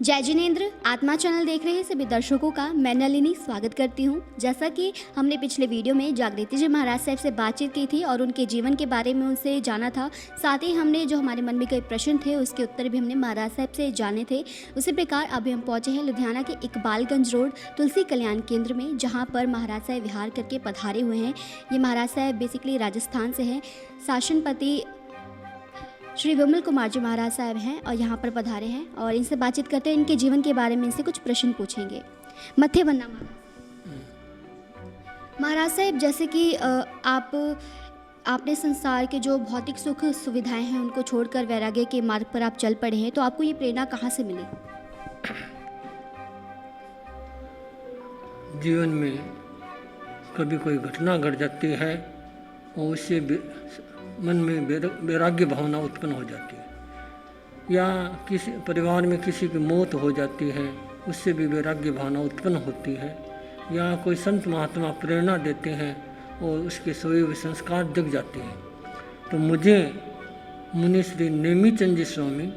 जय जिनेंद्र। आत्मा चैनल देख रहे सभी दर्शकों का मैं नलिनी स्वागत करती हूं। जैसा कि हमने पिछले वीडियो में जागृति जी महाराज साहब से बातचीत की थी और उनके जीवन के बारे में उनसे जाना था, साथ ही हमने जो हमारे मन में कई प्रश्न थे उसके उत्तर भी हमने महाराज साहब से जाने थे। उसी प्रकार अभी हम पहुँचे हैं लुधियाना के इकबालगंज रोड तुलसी कल्याण केंद्र में, जहाँ पर महाराज साहब विहार करके पधारे हुए हैं। ये महाराज साहब बेसिकली राजस्थान से हैं। शासनपति श्री विमल कुमार जी महाराज साहब हैं और यहाँ पर पधारे हैं और इनसे बातचीत करते हैं, इनके जीवन के बारे में इनसे कुछ प्रश्न पूछेंगे। मत्थे वंदना महाराज साहब, जैसे कि आपने संसार के जो भौतिक सुख सुविधाएं हैं उनको छोड़कर वैराग्य के मार्ग पर आप चल पड़े हैं, तो आपको ये प्रेरणा कहाँ से मिली? जीवन में कभी कोई घटना घट जाती है और उससे मन में वैराग्य भावना उत्पन्न हो जाती है, या किसी परिवार में किसी की मौत हो जाती है उससे भी वैराग्य भावना उत्पन्न होती है, या कोई संत महात्मा प्रेरणा देते हैं और उसके सोए हुए संस्कार जग जाते हैं। तो मुझे मुनि श्री नेमीचंद जी स्वामी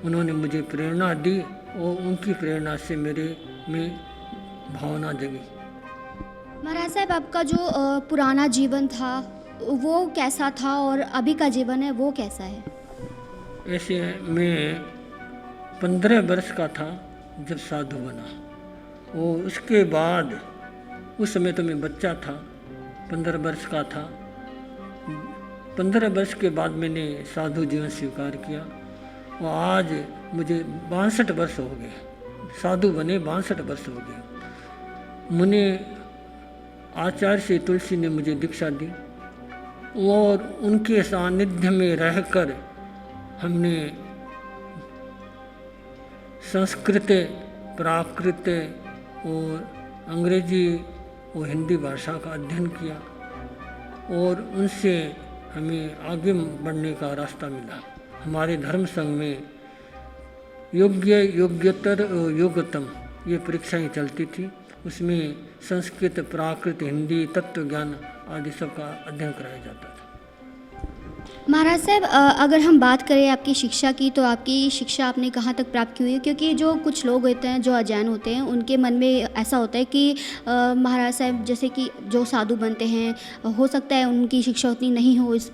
उन्होंने मुझे प्रेरणा दी और उनकी प्रेरणा से मेरे में भावना जगी। महाराज साहब, आपका जो पुराना जीवन था वो कैसा था और अभी का जीवन है वो कैसा है? ऐसे मैं 15 वर्ष का था जब साधु बना, और उसके बाद उस समय तो मैं बच्चा था, 15 वर्ष का था। 15 वर्ष के बाद मैंने साधु जीवन स्वीकार किया और आज मुझे 62 वर्ष हो गए, साधु बने 62 वर्ष हो गए। मुनि आचार्य श्री तुलसी ने मुझे दीक्षा दी और उनके सानिध्य में रहकर हमने संस्कृत, प्राकृत और अंग्रेजी और हिंदी भाषा का अध्ययन किया और उनसे हमें आगे बढ़ने का रास्ता मिला। हमारे धर्म संघ में योग्य, योग्यतर और योग्यतम ये परीक्षाएं चलती थी। उसमें संस्कृत, प्राकृत, हिंदी, तत्व ज्ञान आदि सब का अध्ययन कराया जाता था। महाराज साहब, अगर हम बात करें आपकी शिक्षा की, तो आपकी शिक्षा आपने कहाँ तक प्राप्त की हुई है? क्योंकि जो कुछ लोग होते हैं जो अजैन होते हैं उनके मन में ऐसा होता है कि महाराज साहब जैसे कि जो साधु बनते हैं, हो सकता है उनकी शिक्षा उतनी नहीं हो, इस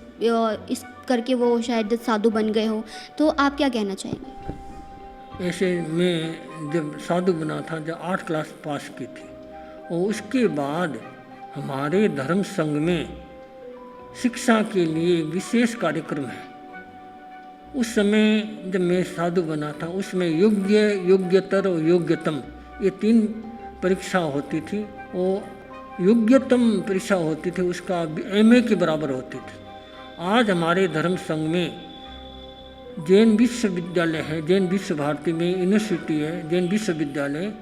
करके वो शायद साधु बन गए हो, तो आप क्या कहना चाहेंगे? ऐसे मैं जब साधु बना था, जब 8 क्लास पास की थी, और उसके बाद हमारे धर्म संघ में शिक्षा के लिए विशेष कार्यक्रम है। उस समय जब मैं साधु बना था उसमें योग्य, योग्यतर और योग्यतम ये 3 परीक्षा होती थी, और योग्यतम परीक्षा होती थी उसका MA के बराबर होती थी। आज हमारे धर्म संघ में जैन विश्वविद्यालय है, जैन विश्व भारती में यूनिवर्सिटी है, जैन विश्वविद्यालय,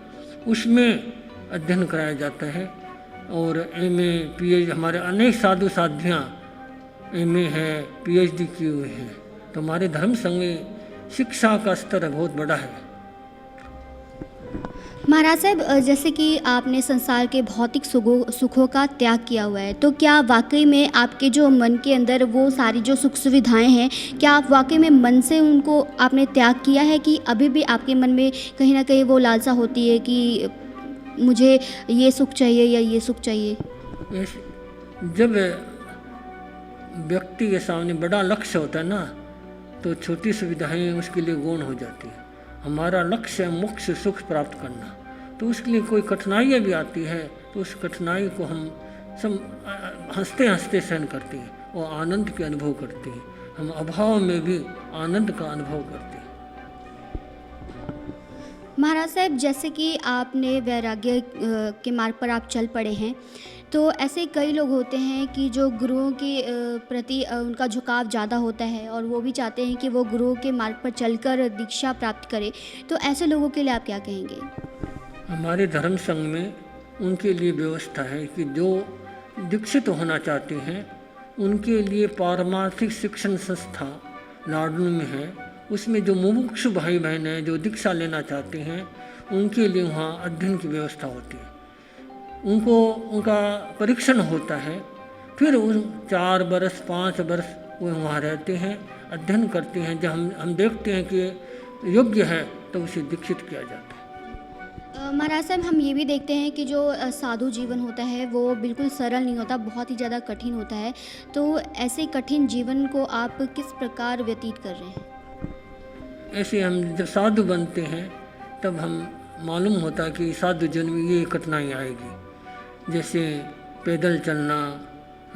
उसमें अध्ययन कराया जाता है और MA, PhD, हमारे अनेक साधु साध्वियाँ MA है, PhD किए हुए हैं। तो हमारे धर्म संघ में शिक्षा का स्तर बहुत बड़ा है। महाराज साहब, जैसे कि आपने संसार के भौतिक सुखों का त्याग किया हुआ है, तो क्या वाकई में आपके जो मन के अंदर वो सारी जो सुख सुविधाएं हैं, क्या आप वाकई में मन से उनको आपने त्याग किया है कि अभी भी आपके मन में कहीं ना कहीं वो लालसा होती है कि मुझे ये सुख चाहिए या ये सुख चाहिए? जब व्यक्ति के सामने बड़ा लक्ष्य होता है ना, तो छोटी सुविधाएं उसके लिए गौण हो जाती है। हमारा लक्ष्य है मोक्ष, सुख प्राप्त करना, तो उसके लिए कोई कठिनाइयाँ भी आती है तो उस कठिनाई को हम सब हंसते हंसते सहन करते हैं और आनंद के अनुभव करते हैं। हम अभाव में भी आनंद का अनुभव करते हैं। महाराज साहब, जैसे कि आपने वैराग्य के मार्ग पर आप चल पड़े हैं, तो ऐसे कई लोग होते हैं कि जो गुरुओं के प्रति उनका झुकाव ज़्यादा होता है और वो भी चाहते हैं कि वो गुरुओं के मार्ग पर चलकर दीक्षा प्राप्त करें, तो ऐसे लोगों के लिए आप क्या कहेंगे? हमारे धर्म संघ में उनके लिए व्यवस्था है कि जो दीक्षित होना चाहते हैं उनके लिए पारमार्थिक शिक्षण संस्था लाडनू में है। उसमें जो मुमुक्षु भाई बहन हैं जो दीक्षा लेना चाहते हैं उनके लिए वहाँ अध्ययन की व्यवस्था होती है। उनको उनका परीक्षण होता है, फिर उन 4 वर्ष 5 वर्ष वो वहाँ रहते हैं, अध्ययन करते हैं। जब हम देखते हैं कि योग्य है तो उसे दीक्षित किया जाता है। महाराज साहब, हम ये भी देखते हैं कि जो साधु जीवन होता है वो बिल्कुल सरल नहीं होता, बहुत ही ज़्यादा कठिन होता है। तो ऐसे कठिन जीवन को आप किस प्रकार व्यतीत कर रहे हैं? ऐसे हम जब साधु बनते हैं तब हम मालूम होता है कि साधु जन्म में ये कठिनाई आएगी। जैसे पैदल चलना,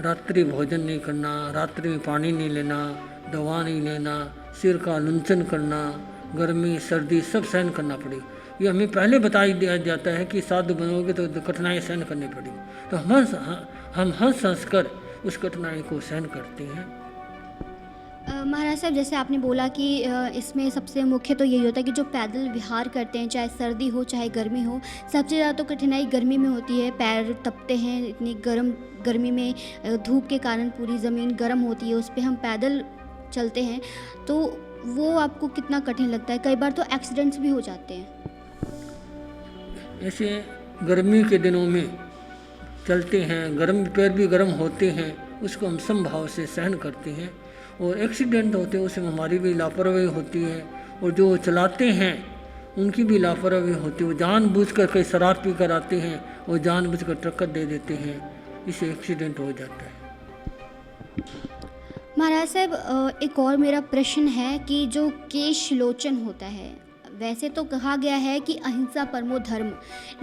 रात्रि भोजन नहीं करना, रात्रि में पानी नहीं लेना, दवा नहीं लेना, सिर का लुंचन करना, गर्मी सर्दी सब सहन करना पड़ेगा। ये हमें पहले बता दिया जाता है कि साधु बनोगे तो कठिनाई सहन करनी पड़ेगी। तो हम हंस हंस कर उस कठिनाई को सहन करते हैं। महाराज साहब, जैसे आपने बोला कि इसमें सबसे मुख्य तो यही होता है कि जो पैदल विहार करते हैं, चाहे सर्दी हो चाहे गर्मी हो, सबसे ज़्यादा तो कठिनाई गर्मी में होती है। पैर तपते हैं, इतनी गर्मी में धूप के कारण पूरी ज़मीन गर्म होती है, उस पर हम पैदल चलते हैं, तो वो आपको कितना कठिन लगता है? कई बार तो एक्सीडेंट्स भी हो जाते हैं। ऐसे गर्मी के दिनों में चलते हैं, गर्म पैर भी गर्म होते हैं, उसको हम समभाव से सहन करते हैं। और एक्सीडेंट होते हैं उसमें हमारी भी लापरवाही होती है, और जो चलाते हैं उनकी भी लापरवाही होती है। वो जानबूझकर कई शराब पी कर आते हैं और जानबूझकर टक्कर दे देते हैं, इससे एक्सीडेंट हो जाता है। महाराज साहब, एक और मेरा प्रश्न है कि जो केश लोचन होता है, वैसे तो कहा गया है कि अहिंसा परमो धर्म,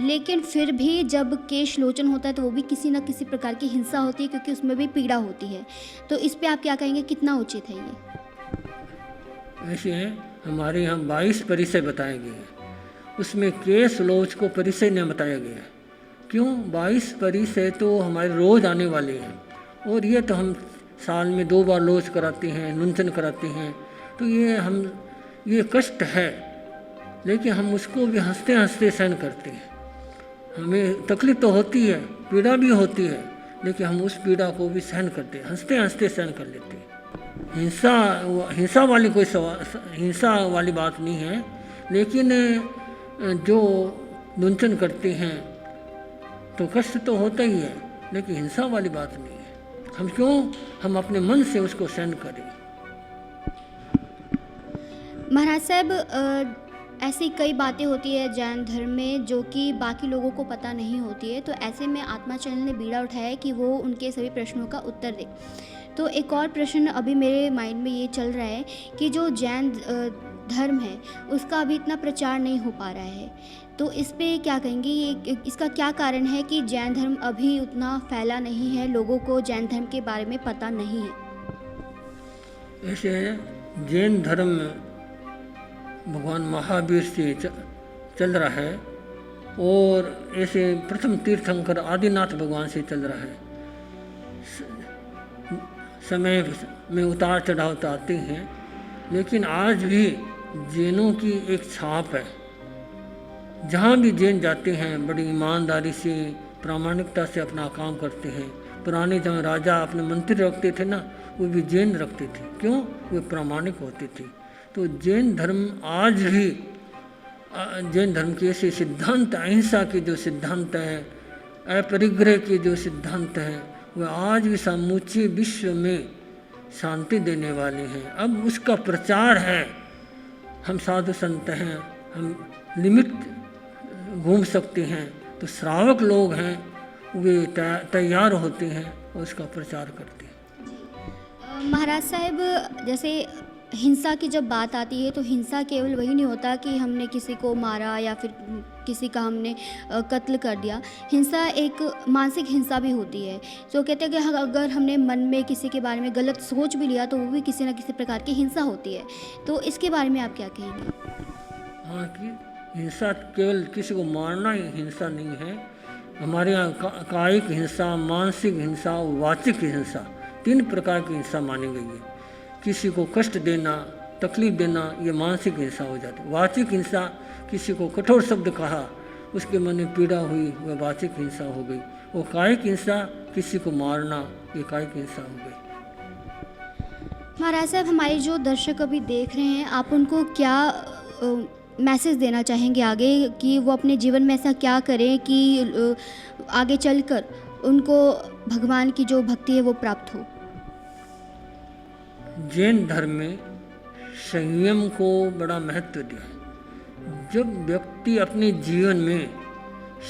लेकिन फिर भी जब केश लोचन होता है तो वो भी किसी न किसी प्रकार की हिंसा होती है, क्योंकि उसमें भी पीड़ा होती है। तो इस पे आप क्या कहेंगे, कितना उचित है ये? ऐसे हमारे यहाँ 22 परिचय बताए गए हैं, उसमें केश लोच को परिचय नहीं बताया गया है। क्यों? 22 परिचय तो हमारे रोज़ आने वाले हैं, और ये तो हम साल में 2 बार लोच कराते हैं, लुंचन कराते हैं। तो ये कष्ट है, लेकिन हम उसको भी हंसते हंसते सहन करते हैं। हमें तकलीफ तो होती है, पीड़ा भी होती है, लेकिन हम उस पीड़ा को भी सहन करते हैं, हंसते हंसते सहन कर लेते हैं। हिंसा वाली बात नहीं है, लेकिन जो लुंचन करते हैं तो कष्ट तो होता ही है, लेकिन हिंसा वाली बात नहीं है। हम अपने मन से उसको सहन करें। महाराज साहब, ऐसी कई बातें होती है जैन धर्म में जो कि बाकी लोगों को पता नहीं होती है, तो ऐसे में आत्मा चैनल ने बीड़ा उठाया है कि वो उनके सभी प्रश्नों का उत्तर दे। तो एक और प्रश्न अभी मेरे माइंड में ये चल रहा है कि जो जैन धर्म है उसका अभी इतना प्रचार नहीं हो पा रहा है, तो इस पे क्या कहेंगे? ये इसका क्या कारण है कि जैन धर्म अभी उतना फैला नहीं है, लोगों को जैन धर्म के बारे में पता नहीं है? ऐसे जैन धर्म भगवान महावीर से चल रहा है, और ऐसे प्रथम तीर्थंकर आदिनाथ भगवान से चल रहा है। समय में उतार चढ़ाव तो आते हैं, लेकिन आज भी जैनों की एक छाप है। जहाँ भी जैन जाते हैं बड़ी ईमानदारी से, प्रामाणिकता से अपना काम करते हैं। पुराने जहाँ राजा अपने मंत्री रखते थे ना, वो भी जैन रखते थे। क्यों? वे प्रामाणिक होते थे। तो जैन धर्म आज भी, जैन धर्म के ऐसे सिद्धांत, अहिंसा के जो सिद्धांत हैं, अपरिग्रह के जो सिद्धांत हैं, वह आज भी समूचे विश्व में शांति देने वाले हैं। अब उसका प्रचार है। हम साधु संत हैं, हम लिमिट घूम सकते हैं, तो श्रावक लोग हैं वे तैयार होते हैं और उसका प्रचार करते हैं। महाराज साहब, जैसे हिंसा की जब बात आती है तो हिंसा केवल वही नहीं होता कि हमने किसी को मारा या फिर किसी का हमने कत्ल कर दिया। हिंसा एक मानसिक हिंसा भी होती है। तो कहते हैं कि अगर हमने मन में किसी के बारे में गलत सोच भी लिया तो वो भी किसी न किसी प्रकार की हिंसा होती है। तो इसके बारे में आप क्या कहेंगे? हाँ, कि हिंसा केवल किसी को मारना ही हिंसा नहीं है। हमारे यहाँ कायिक हिंसा, मानसिक हिंसा, वाचिक हिंसा, 3 प्रकार की हिंसा मानी गई है। किसी को कष्ट देना, तकलीफ देना, ये मानसिक हिंसा हो जाती है। वाचिक हिंसा, किसी को कठोर शब्द कहा, उसके मन में पीड़ा हुई, वह वाचिक हिंसा हो गई। वो कायिक हिंसा, किसी को मारना, ये कायिक हिंसा हो गई। महाराज साहब, हमारे जो दर्शक अभी देख रहे हैं, आप उनको क्या मैसेज देना चाहेंगे आगे, कि वो अपने जीवन में ऐसा क्या करें कि आगे चलकर उनको भगवान की जो भक्ति है वो प्राप्त हो? जैन धर्म में संयम को बड़ा महत्व दिया है। जब व्यक्ति अपने जीवन में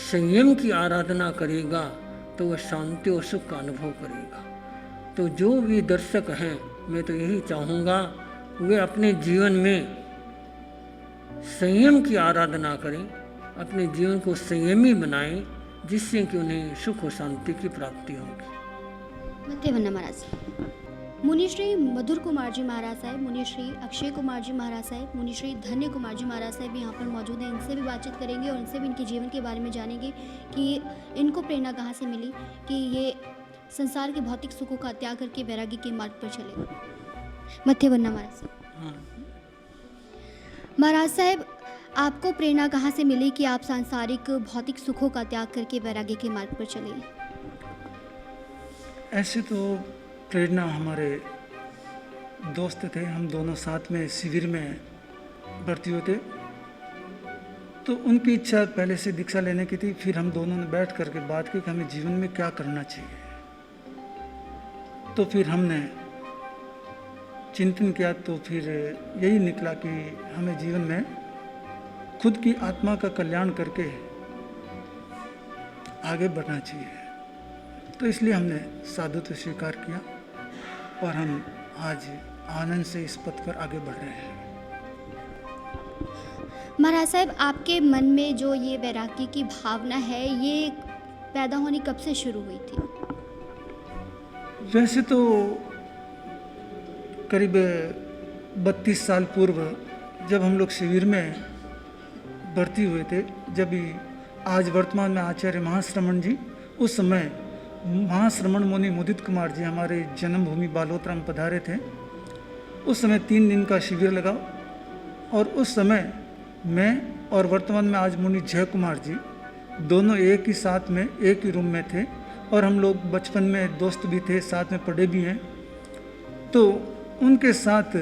संयम की आराधना करेगा तो वह शांति और सुख का अनुभव करेगा। तो जो भी दर्शक हैं, मैं तो यही चाहूँगा वे अपने जीवन में संयम की आराधना करें, अपने जीवन को संयमी बनाएं, जिससे कि उन्हें सुख और शांति की प्राप्ति होगी। मत्थे वंदना महाराज। मुनिश्री मधुर कुमार जी महाराज साहब, मुनिश्री अक्षय कुमार जी महाराज साहब, मुनिश्री धन्य कुमार जी महाराज साहब भी यहाँ पर मौजूद हैं। इनसे भी बातचीत करेंगे और इनसे भी इनके जीवन के बारे में जानेंगे कि इनको प्रेरणा कहाँ से मिली कि ये संसार के भौतिक सुखों का त्याग करके वैराग्य के मार्ग पर चले। मत्थे वंदना महाराज साहब। महाराज साहब, आपको प्रेरणा कहाँ से मिली कि आप सांसारिक भौतिक सुखों का त्याग करके वैराग्य के मार्ग पर चले? ऐसे तो प्रेरणा हमारे दोस्त थे, हम दोनों साथ में शिविर में भर्ती होते, तो उनकी इच्छा पहले से दीक्षा लेने की थी। फिर हम दोनों ने बैठ करके बात की कि हमें जीवन में क्या करना चाहिए। तो फिर हमने चिंतन किया, तो फिर यही निकला कि हमें जीवन में खुद की आत्मा का कल्याण करके आगे बढ़ना चाहिए। तो इसलिए हमने साधुत्व स्वीकार किया और हम आज आनंद से इस पथ पर आगे बढ़ रहे हैं। महाराज साहब, आपके मन में जो ये वैराग्य की भावना है, ये पैदा होनी कब से शुरू हुई थी? वैसे तो करीब 32 साल पूर्व जब हम लोग शिविर में भर्ती हुए थे, जब भी आज वर्तमान में आचार्य महाश्रमण जी, उस समय महाश्रमण मुनि मुदित कुमार जी हमारे जन्मभूमि बालोतरा में पधारे थे। उस समय 3 दिन का शिविर लगा और उस समय मैं और वर्तमान में आज मुनि जय कुमार जी दोनों एक ही साथ में एक ही रूम में थे और हम लोग बचपन में दोस्त भी थे, साथ में पढ़े भी हैं। तो उनके साथ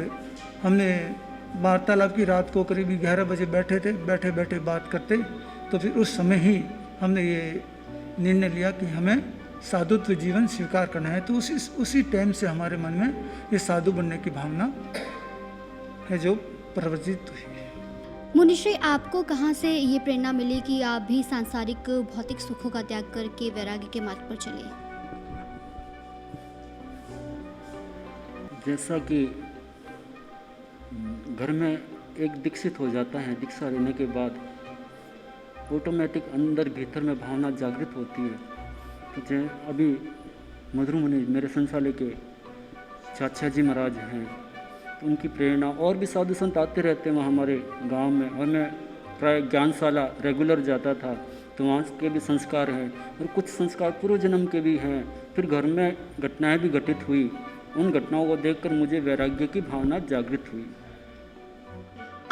हमने वार्तालाप की, रात को करीब 11 बजे बैठे थे, बैठे बैठे बात करते। तो फिर उस समय ही हमने ये निर्णय लिया कि हमें साधुत्व जीवन स्वीकार करना है। तो उसी टाइम से हमारे मन में ये साधु बनने की भावना है जो प्रवृत्त हुई। मुनिश्री, आपको कहाँ से ये प्रेरणा मिली कि आप भी सांसारिक भौतिक सुखों का त्याग करके वैराग्य के मार्ग पर चले? जैसा कि घर में एक दीक्षित हो जाता है, दीक्षा लेने के बाद ऑटोमेटिक अंदर भीतर में भावना जागृत होती है। तो अभी मधुर मुनि मेरे संसाले के चाचा जी महाराज हैं, तो उनकी प्रेरणा, और भी साधु संत आते रहते हैं वहाँ हमारे गांव में, और मैं प्राय ज्ञानशाला रेगुलर जाता था। तो वहाँ के भी संस्कार हैं और कुछ संस्कार पूर्व जन्म के भी हैं। फिर घर में घटनाएं भी घटित हुई, उन घटनाओं को देखकर मुझे वैराग्य की भावना जागृत हुई।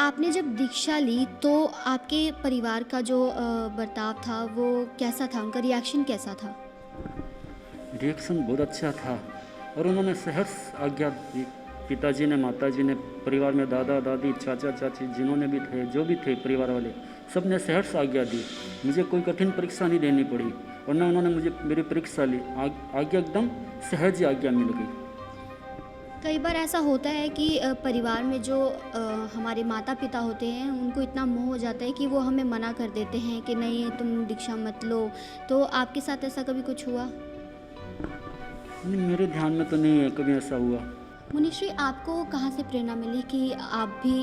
आपने जब दीक्षा ली तो आपके परिवार का जो बर्ताव था वो कैसा था? उनका रिएक्शन कैसा था? रिएक्शन बहुत अच्छा था और उन्होंने सहर्ष आज्ञा दी। पिताजी ने, माताजी ने, परिवार में दादा दादी, चाचा चाची जिन्होंने भी थे, जो भी थे परिवार वाले, सब ने सहर्ष आज्ञा दी। मुझे कोई कठिन परीक्षा नहीं देनी पड़ी और न उन्होंने मुझे मेरी परीक्षा ली। आज्ञा एकदम सहज आज्ञा मिल गई। कई बार ऐसा होता है कि परिवार में जो हमारे माता पिता होते हैं, उनको इतना मोह हो जाता है कि वो हमें मना कर देते हैं कि नहीं तुम दीक्षा मत लो। तो आपके साथ ऐसा कभी कुछ हुआ? नहीं, मेरे ध्यान में तो नहीं है कभी ऐसा हुआ। मुनिश्री, आपको कहाँ से प्रेरणा मिली कि आप भी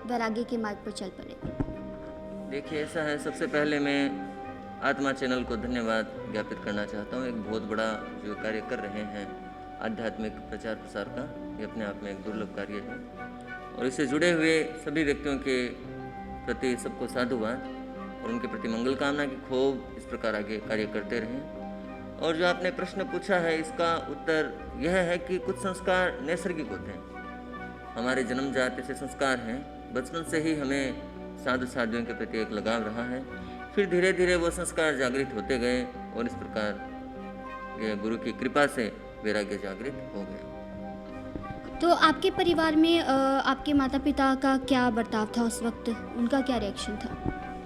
वैराग्य के मार्ग पर चल पड़े? देखिए, ऐसा है, सबसे पहले मैं आत्मा चैनल को धन्यवाद ज्ञापित करना चाहता हूँ। एक बहुत बड़ा जो कार्य कर रहे हैं आध्यात्मिक प्रचार प्रसार का, ये अपने आप में एक दुर्लभ कार्य है और इससे जुड़े हुए सभी व्यक्तियों के प्रति सबको साधुवाद और उनके प्रति मंगल कामना की खूब इस प्रकार आगे कार्य करते रहें। और जो आपने प्रश्न पूछा है, इसका उत्तर यह है कि कुछ संस्कार नैसर्गिक होते हैं, हमारे जन्मजात ऐसे संस्कार हैं। बचपन से ही हमें साधु साधुओं के प्रति एक लगाव रहा है, फिर धीरे धीरे वो संस्कार जागृत होते गए और इस प्रकार ये गुरु की कृपा से वैराग्य जागृत हो गया। तो आपके परिवार में आपके माता पिता का क्या बर्ताव था उस वक्त? उनका क्या रिएक्शन था?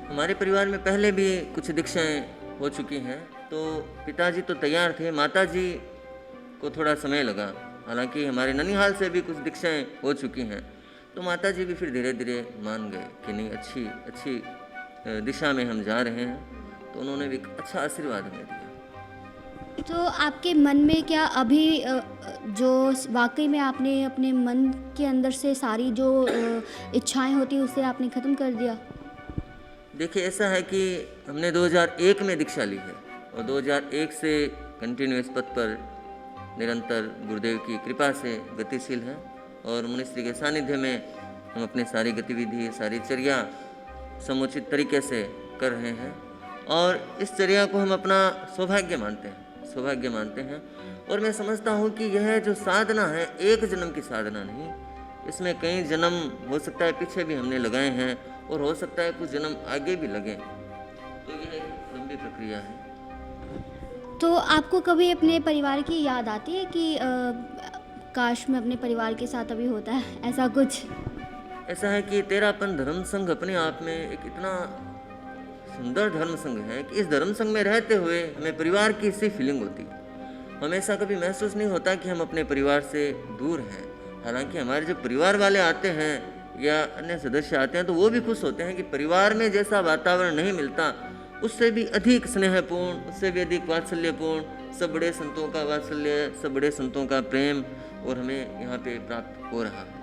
हमारे परिवार में पहले भी कुछ दीक्षाएं हो चुकी हैं, तो पिताजी तो तैयार थे, माताजी को थोड़ा समय लगा। हालांकि हमारे ननिहाल से भी कुछ दीक्षाएं हो चुकी हैं, तो माता जी भी फिर धीरे धीरे मान गए कि नहीं, अच्छी अच्छी दिशा में हम जा रहे हैं। तो उन्होंने भी एक अच्छा आशीर्वाद हमें दिया। तो आपके मन में क्या अभी जो वाकई में आपने अपने मन के अंदर से सारी जो इच्छाएं होती हैं उसे आपने ख़त्म कर दिया? देखिए, ऐसा है कि हमने 2001 में दीक्षा ली है और 2001 से कंटिन्यू इस पथ पर निरंतर गुरुदेव की कृपा से गतिशील है और मुनिश्री के सानिध्य में हम अपनी सारी गतिविधि, सारी चर्या समुचित तरीके से कर रहे हैं और इस चर्या को हम अपना सौभाग्य मानते हैं। और मैं समझता हूँ कि यह जो साधना है, एक जन्म की साधना नहीं, इसमें कई जन्म हो सकता है पीछे भी हमने लगाए हैं और हो सकता है कुछ जन्म आगे भी लगें। तो यह एक लंबी प्रक्रिया है। तो आपको कभी अपने परिवार की याद आती है कि काश मैं अपने परिवार के साथ अभी होता है, ऐसा कुछ? ऐसा है कि तेरापन धर्म संघ अपने आप में एक इतना सुंदर धर्म संघ है कि इस धर्म संघ में रहते हुए हमें परिवार की सी फीलिंग होती है। हमेशा कभी महसूस नहीं होता कि हम अपने परिवार से दूर हैं। हालांकि हमारे जो परिवार वाले आते हैं या अन्य सदस्य आते हैं तो वो भी खुश होते हैं कि परिवार में जैसा वातावरण नहीं मिलता, उससे भी अधिक स्नेहपूर्ण, उससे भी अधिक वात्सल्यपूर्ण, सब बड़े संतों का वात्सल्य, सब बड़े संतों का प्रेम और हमें यहाँ पे प्राप्त हो रहा है।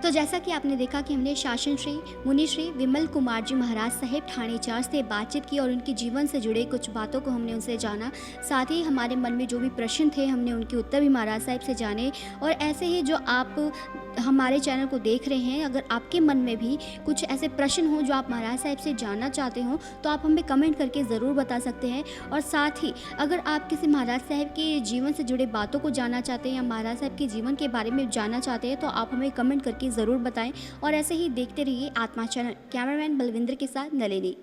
तो जैसा कि आपने देखा कि हमने शासन श्री मुनि श्री विमल कुमार जी महाराज साहेब ठाणे 4 से बातचीत की और उनके जीवन से जुड़े कुछ बातों को हमने उनसे जाना। साथ ही हमारे मन में जो भी प्रश्न थे हमने उनके उत्तर भी महाराज साहब से जाने। और ऐसे ही जो आप हमारे चैनल को देख रहे हैं, अगर आपके मन में भी कुछ ऐसे प्रश्न हो जो आप महाराज साहब से जानना चाहते हो तो आप हमें कमेंट करके ज़रूर बता सकते हैं। और साथ ही अगर आप किसी महाराज साहब के जीवन से जुड़े बातों को जानना चाहते हैं या महाराज साहब के जीवन के बारे में जानना चाहते हैं तो आप हमें कमेंट करके ज़रूर बताएं। और ऐसे ही देखते रहिए आत्मा चैनल। कैमरामैन बलविंदर के साथ नलिनी।